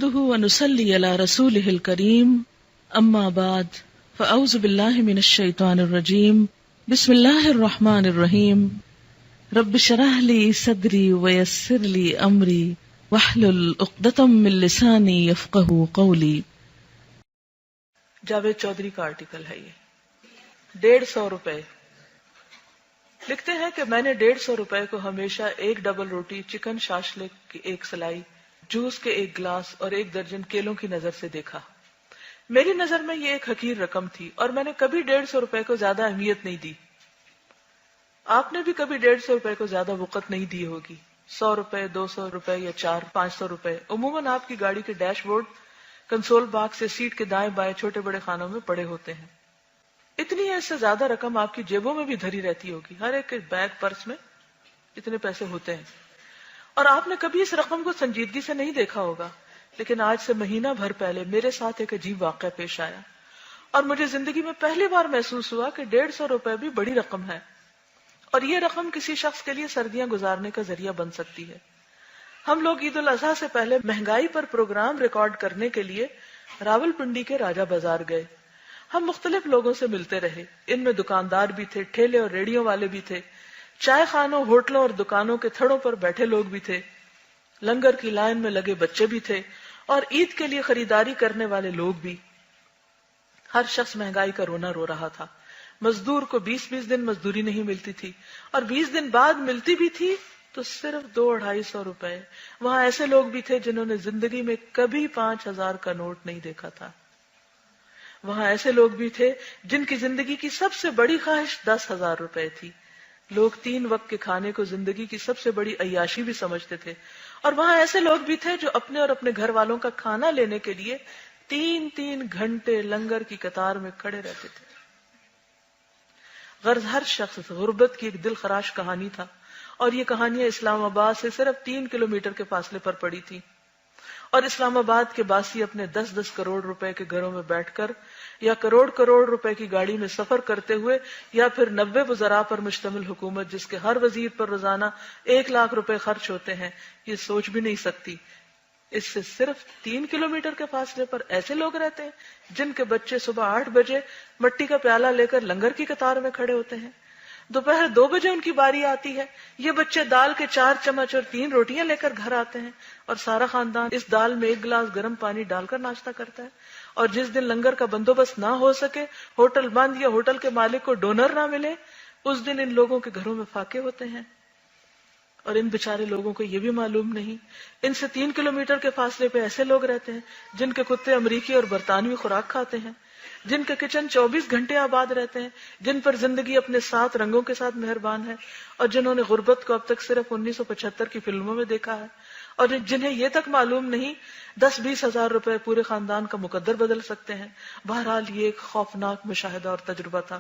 نحمده ونصلي على رسوله الكريم أما بعد فأعوذ بالله من الشيطان الرجيم بسم الله الرحمن الرحيم رب اشرح لي صدري ويسر لي أمري واحلل عقدة من لساني يفقهوا قولي۔ جاوید چودھری کا آرٹیکل ہے یہ 150 روپے لکھتے ہیں کہ میں نے 150 روپے کو ہمیشہ ایک ڈبل روٹی، چکن شاشلک کی ایک سلائی، جوس کے ایک گلاس اور 1 درجن کیلوں کی نظر سے دیکھا۔ میری نظر میں یہ ایک حقیر رقم تھی اور میں نے کبھی 150 روپے کو زیادہ اہمیت نہیں دی۔ آپ نے بھی کبھی 150 روپے کو زیادہ وقت نہیں دی ہوگی۔ 100 روپے، 200 روپے یا 500 روپے عموماً آپ کی گاڑی کے ڈیش بورڈ، کنسول باکس یا سیٹ کے دائیں بائیں چھوٹے بڑے خانوں میں پڑے ہوتے ہیں۔ اتنی ہے، اس سے زیادہ رقم آپ کی جیبوں میں بھی دھری رہتی ہوگی۔ ہر ایک کے بیگ پرس میں اتنے پیسے ہوتے ہیں اور آپ نے کبھی اس رقم کو سنجیدگی سے نہیں دیکھا ہوگا۔ لیکن آج سے مہینہ بھر پہلے میرے ساتھ ایک عجیب واقعہ پیش آیا اور مجھے زندگی میں پہلی بار محسوس ہوا کہ 150 روپے بھی بڑی رقم ہے اور یہ رقم کسی شخص کے لیے سردیاں گزارنے کا ذریعہ بن سکتی ہے۔ ہم لوگ عید الاضحیٰ سے پہلے مہنگائی پر پروگرام ریکارڈ کرنے کے لیے راولپنڈی کے راجہ بازار گئے۔ ہم مختلف لوگوں سے ملتے رہے، ان میں دکاندار بھی تھے، ٹھیلے اور ریڑیوں والے بھی تھے، چائے خانوں، ہوٹلوں اور دکانوں کے تھڑوں پر بیٹھے لوگ بھی تھے، لنگر کی لائن میں لگے بچے بھی تھے اور عید کے لیے خریداری کرنے والے لوگ بھی۔ ہر شخص مہنگائی کا رونا رو رہا تھا۔ مزدور کو 20 دن مزدوری نہیں ملتی تھی اور 20 دن بعد ملتی بھی تھی تو صرف 200-250 روپے۔ وہاں ایسے لوگ بھی تھے جنہوں نے زندگی میں کبھی 5000 کا نوٹ نہیں دیکھا تھا۔ وہاں ایسے لوگ بھی تھے جن کی زندگی کی سب سے بڑی خواہش 10,000 روپے تھی۔ لوگ 3 وقت کے کھانے کو زندگی کی سب سے بڑی عیاشی بھی سمجھتے تھے اور وہاں ایسے لوگ بھی تھے جو اپنے اور اپنے گھر والوں کا کھانا لینے کے لیے 3 گھنٹے لنگر کی قطار میں کھڑے رہتے تھے۔ غرض ہر شخص غربت کی ایک دل خراش کہانی تھا اور یہ کہانیاں اسلام آباد سے صرف 3 کلومیٹر کے فاصلے پر پڑی تھی اور اسلام آباد کے باسی اپنے 10 کروڑ روپے کے گھروں میں بیٹھ کر یا کروڑ روپے کی گاڑی میں سفر کرتے ہوئے یا پھر 90 وزراء پر مشتمل حکومت جس کے ہر وزیر پر روزانہ 1 لاکھ روپے خرچ ہوتے ہیں، یہ سوچ بھی نہیں سکتی۔ اس سے صرف 3 کلومیٹر کے فاصلے پر ایسے لوگ رہتے ہیں جن کے بچے صبح 8 بجے مٹی کا پیالہ لے کر لنگر کی قطار میں کھڑے ہوتے ہیں، دوپہر 2 بجے ان کی باری آتی ہے، یہ بچے دال کے 4 چمچ اور 3 روٹیاں لے کر گھر آتے ہیں اور سارا خاندان اس دال میں 1 گلاس گرم پانی ڈال کر ناشتہ کرتا ہے۔ اور جس دن لنگر کا بندوبست نہ ہو سکے، ہوٹل بند یا ہوٹل کے مالک کو ڈونر نہ ملے، اس دن ان لوگوں کے گھروں میں فاقے ہوتے ہیں اور ان بیچارے لوگوں کو یہ بھی معلوم نہیں۔ ان سے 3 کلومیٹر کے فاصلے پہ ایسے لوگ رہتے ہیں جن کے کتے امریکی اور برطانوی خوراک کھاتے ہیں، جن کے کچن 24 گھنٹے آباد رہتے ہیں، جن پر زندگی اپنے 7 رنگوں کے ساتھ مہربان ہے اور جنہوں نے غربت کو اب تک صرف 1975 کی فلموں میں دیکھا ہے اور جنہیں یہ تک معلوم نہیں 10-20 ہزار روپے پورے خاندان کا مقدر بدل سکتے ہیں۔ بہرحال یہ ایک خوفناک مشاہدہ اور تجربہ تھا۔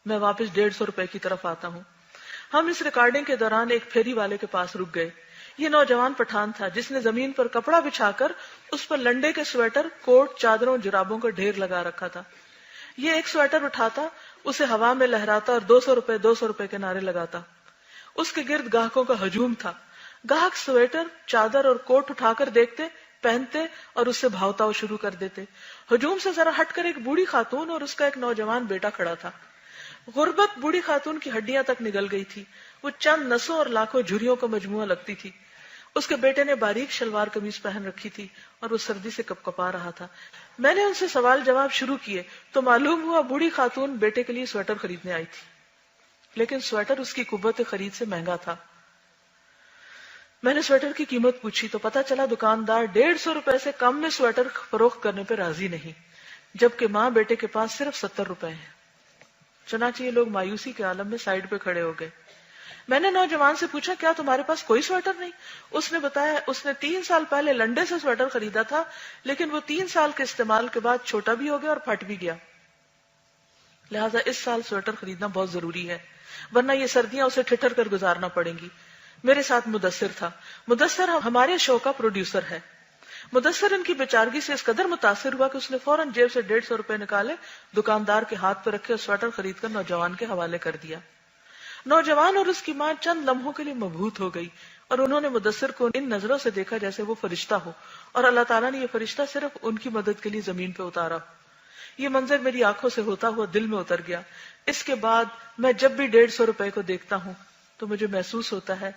میں واپس 150 روپے کی طرف آتا ہوں۔ ہم اس ریکارڈنگ کے دوران ایک پھیری والے کے پاس رک گئے۔ یہ نوجوان پٹھان تھا جس نے زمین پر کپڑا بچھا کر اس پر لنڈے کے سویٹر، کوٹ، چادروں، جرابوں کا ڈھیر لگا رکھا تھا۔ یہ ایک سویٹر اٹھاتا، اسے ہوا میں لہراتا اور 200 روپے کے نعرے لگاتا۔ اس کے گرد گاہکوں کا ہجوم تھا۔ گاہک سویٹر، چادر اور کوٹ اٹھا کر دیکھتے، پہنتے اور اس سے بھاؤ تاؤ شروع کر دیتے۔ ہجوم سے ذرا ہٹ کر ایک بوڑھی خاتون اور اس کا ایک نوجوان بیٹا کھڑا تھا۔ غربت بوڑھی خاتون کی ہڈیاں تک نگل گئی تھی، وہ چند نسوں اور لاکھوں جھریوں کا مجموعہ لگتی تھی۔ اس کے بیٹے نے باریک شلوار قمیض پہن رکھی تھی اور وہ سردی سے کپ کپا رہا تھا۔ میں نے ان سے سوال جواب شروع کیے تو معلوم ہوا بوڑھی خاتون بیٹے کے لیے سویٹر خریدنے آئی تھی، لیکن سویٹر اس کی قوت خرید سے مہنگا تھا۔ میں نے سویٹر کی قیمت پوچھی تو پتا چلا دکاندار 150 روپے سے کم میں سویٹر فروخت کرنے پہ راضی نہیں، جبکہ ماں بیٹے کے پاس صرف 70 روپے ہیں۔ چنانچہ یہ لوگ مایوسی کے عالم میں سائڈ پہ کھڑے ہو گئے۔ میں نے نوجوان سے پوچھا کیا تمہارے پاس کوئی سویٹر نہیں؟ اس نے بتایا اس نے 3 سال پہلے لنڈے سے سویٹر خریدا تھا، لیکن وہ 3 سال کے استعمال کے بعد چھوٹا بھی ہو گیا اور پھٹ بھی گیا، لہٰذا اس سال سویٹر خریدنا بہت ضروری ہے، ورنہ یہ سردیاں اسے ٹھٹر کر گزارنا پڑیں گی۔ میرے ساتھ مدثر تھا۔ مدثر ہمارے شو کا پروڈیوسر ہے۔ مدثر ان کی بیچارگی سے اس قدر متاثر ہوا کہ اس نے فوراً جیب سے 150 روپے نکالے، دکاندار کے ہاتھ پہ رکھے اور سویٹر خرید کر نوجوان کے حوالے کر دیا۔ نوجوان اور اس کی ماں چند لمحوں کے لیے مبہوت ہو گئی اور انہوں نے مدثر کو ان نظروں سے دیکھا جیسے وہ فرشتہ ہو، اور اللہ تعالیٰ نے یہ فرشتہ صرف ان کی مدد کے لیے زمین پہ اتارا۔ یہ منظر میری آنکھوں سے ہوتا ہوا دل میں اتر گیا۔ اس کے بعد میں جب بھی 150 روپے کو دیکھتا ہوں تو مجھے محسوس ہوتا ہے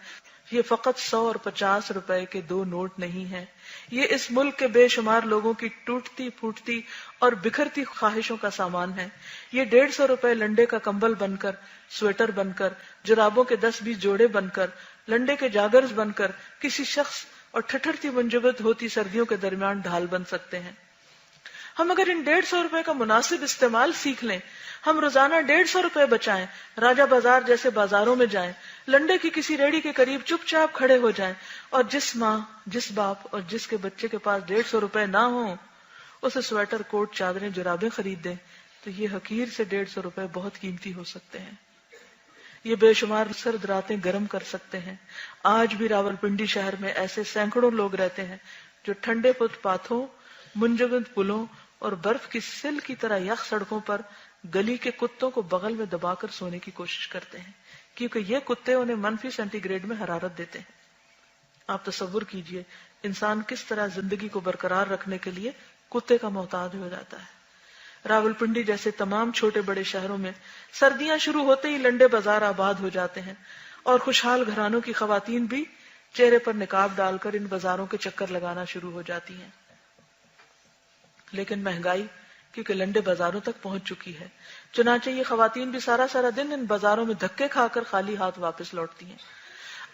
یہ فقط 100 اور 50 روپے کے 2 نوٹ نہیں ہیں، یہ اس ملک کے بے شمار لوگوں کی ٹوٹتی پھوٹتی اور بکھرتی خواہشوں کا سامان ہے۔ یہ 150 روپے لنڈے کا کمبل بن کر، سویٹر بن کر، جرابوں کے 10-20 جوڑے بن کر، لنڈے کے جاگرز بن کر کسی شخص اور ٹھٹھرتی منجمد ہوتی سردیوں کے درمیان ڈھال بن سکتے ہیں۔ ہم اگر ان 150 روپے کا مناسب استعمال سیکھ لیں، ہم روزانہ 150 روپے بچائیں، راجہ بازار جیسے بازاروں میں جائیں، لنڈے کی کسی ریڑھی کے قریب چپ چاپ کھڑے ہو جائیں، اور جس ماں، جس باپ اور جس کے بچے کے پاس 150 روپے نہ ہوں اسے سویٹر، کوٹ، چادریں، جرابیں خرید دیں، تو یہ حقیر سے 150 روپے بہت قیمتی ہو سکتے ہیں۔ یہ بے شمار سرد راتیں گرم کر سکتے ہیں۔ آج بھی راولپنڈی شہر میں ایسے سینکڑوں لوگ رہتے ہیں جو ٹھنڈے فٹ پاتھوں، منجمد پلوں اور برف کی سل کی طرح یخ سڑکوں پر گلی کے کتوں کو بغل میں دبا کر سونے کی کوشش کرتے ہیں، کیونکہ یہ کتے انہیں منفی سینٹی گریڈ میں حرارت دیتے ہیں۔ آپ تصور کیجئے انسان کس طرح زندگی کو برقرار رکھنے کے لیے کتے کا محتاج ہو جاتا ہے۔ راولپنڈی جیسے تمام چھوٹے بڑے شہروں میں سردیاں شروع ہوتے ہی لنڈے بازار آباد ہو جاتے ہیں، اور خوشحال گھرانوں کی خواتین بھی چہرے پر نقاب ڈال کر ان بازاروں کے چکر لگانا شروع ہو جاتی ہیں۔ لیکن مہنگائی کیونکہ لنڈے بازاروں تک پہنچ چکی ہے، چنانچہ یہ خواتین بھی سارا سارا دن ان بازاروں میں دھکے کھا کر خالی ہاتھ واپس لوٹتی ہیں۔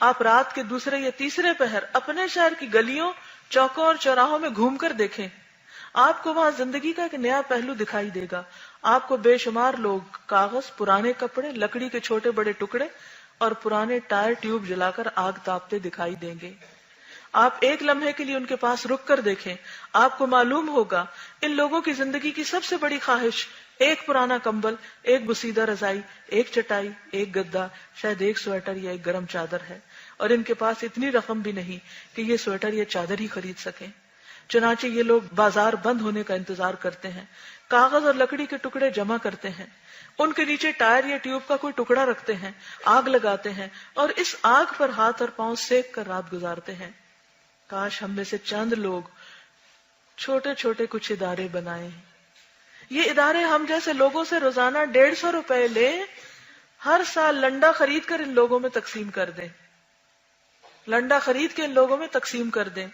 آپ رات کے دوسرے یا تیسرے پہر اپنے شہر کی گلیوں، چوکوں اور چوراہوں میں گھوم کر دیکھیں، آپ کو وہاں زندگی کا ایک نیا پہلو دکھائی دے گا۔ آپ کو بے شمار لوگ کاغذ، پرانے کپڑے، لکڑی کے چھوٹے بڑے ٹکڑے اور پرانے ٹائر ٹیوب جلا کر آگ تاپتے دکھائی دیں گے۔ آپ ایک لمحے کے لیے ان کے پاس رک کر دیکھیں، آپ کو معلوم ہوگا ان لوگوں کی زندگی کی سب سے بڑی خواہش ایک پرانا کمبل، ایک بسیدہ رضائی، ایک چٹائی، ایک گدا، شاید ایک سویٹر یا ایک گرم چادر ہے، اور ان کے پاس اتنی رقم بھی نہیں کہ یہ سویٹر یا چادر ہی خرید سکیں۔ چنانچہ یہ لوگ بازار بند ہونے کا انتظار کرتے ہیں، کاغذ اور لکڑی کے ٹکڑے جمع کرتے ہیں، ان کے نیچے ٹائر یا ٹیوب کا کوئی ٹکڑا رکھتے ہیں، آگ لگاتے ہیں اور اس آگ پر ہاتھ اور پاؤں سیک کر رات گزارتے ہیں۔ کاش ہم میں سے چند لوگ چھوٹے چھوٹے کچھ ادارے بنائیں۔ یہ ادارے ہم جیسے لوگوں سے روزانہ 150 روپے لیں، ہر سال لنڈا خرید کر ان لوگوں میں تقسیم کر دیں، لنڈا خرید کے ان لوگوں میں تقسیم کر دیں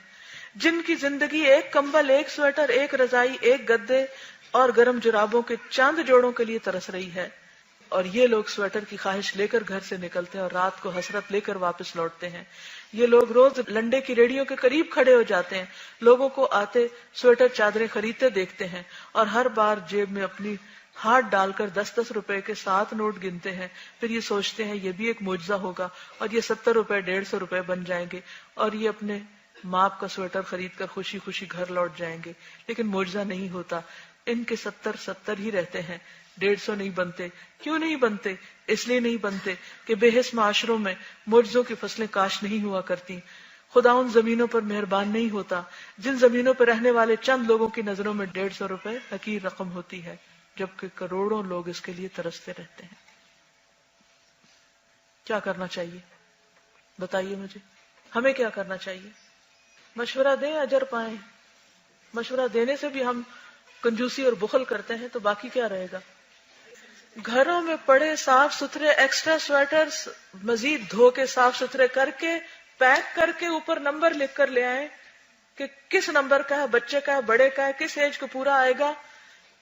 جن کی زندگی ایک کمبل، ایک سویٹر، ایک رضائی، ایک گدے اور گرم جرابوں کے چند جوڑوں کے لیے ترس رہی ہے، اور یہ لوگ سویٹر کی خواہش لے کر گھر سے نکلتے ہیں اور رات کو حسرت لے کر واپس لوٹتے ہیں۔ یہ لوگ روز لنڈے کی ریڑھیوں کے قریب کھڑے ہو جاتے ہیں، لوگوں کو آتے سویٹر چادریں خریدتے دیکھتے ہیں، اور ہر بار جیب میں اپنی ہاتھ ڈال کر 10-10 روپے کے 7 نوٹ گنتے ہیں، پھر یہ سوچتے ہیں یہ بھی ایک معجزہ ہوگا اور یہ 70 روپے 150 روپے بن جائیں گے، اور یہ اپنے ماپ کا سویٹر خرید کر خوشی خوشی گھر لوٹ جائیں گے۔ لیکن معجزہ نہیں ہوتا، ان کے 70 ہی رہتے ہیں، 150 نہیں بنتے۔ کیوں نہیں بنتے؟ اس لیے نہیں بنتے کہ بے حس معاشروں میں معجزوں کی فصلیں کاشت نہیں ہوا کرتی۔ خدا ان زمینوں پر مہربان نہیں ہوتا جن زمینوں پر رہنے والے چند لوگوں کی نظروں میں 150 روپے حقیر رقم ہوتی ہے، جبکہ کروڑوں لوگ اس کے لیے ترستے رہتے ہیں۔ کیا کرنا چاہیے بتائیے مجھے، ہمیں کیا کرنا چاہیے؟ مشورہ دیں، اجر پائیں۔ مشورہ دینے سے بھی ہم کنجوسی اور بخل کرتے ہیں تو باقی کیا رہے گا؟ گھروں میں پڑے صاف ستھرے ایکسٹرا سویٹرز مزید دھو کے صاف ستھرے کر کے پیک کر کے اوپر نمبر لکھ کر لے آئیں کہ کس نمبر کا ہے، بچے کا ہے، بڑے کا ہے، کس ایج کو پورا آئے گا۔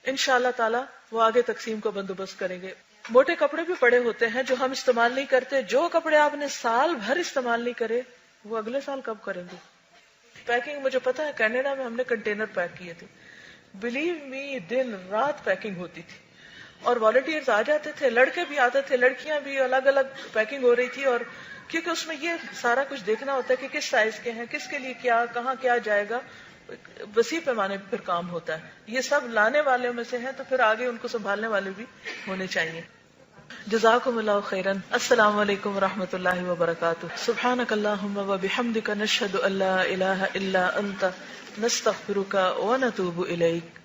انشاءاللہ تعالی وہ آگے تقسیم کا بندوبست کریں گے۔ موٹے کپڑے بھی پڑے ہوتے ہیں جو ہم استعمال نہیں کرتے، جو کپڑے آپ نے سال بھر استعمال نہیں کرے وہ اگلے سال کب کریں گے؟ پیکنگ مجھے پتا ہے کینیڈا میں ہم نے کنٹینر پیک کیے تھے، بلیو می دن رات پیکنگ ہوتی تھی، اور والنٹیئرز آ جاتے تھے، لڑکے بھی آتے تھے، لڑکیاں بھی، الگ الگ پیکنگ ہو رہی تھی، اور کیونکہ اس میں یہ سارا کچھ دیکھنا ہوتا ہے کہ کس سائز کے ہیں، کس کے لیے کیا، کہاں کیا جائے گا، وسیع پیمانے پہ پھر کام ہوتا ہے۔ یہ سب لانے والے میں سے ہیں تو پھر آگے ان کو سنبھالنے والے بھی ہونے چاہیے۔ جزاکم اللہ خیرا۔ السلام علیکم ورحمۃ اللہ وبرکاتہ۔ سبحانک اللہم وبحمدک، نشہد ان لا الہ الا انت، نستغفرک ونتوب الیک۔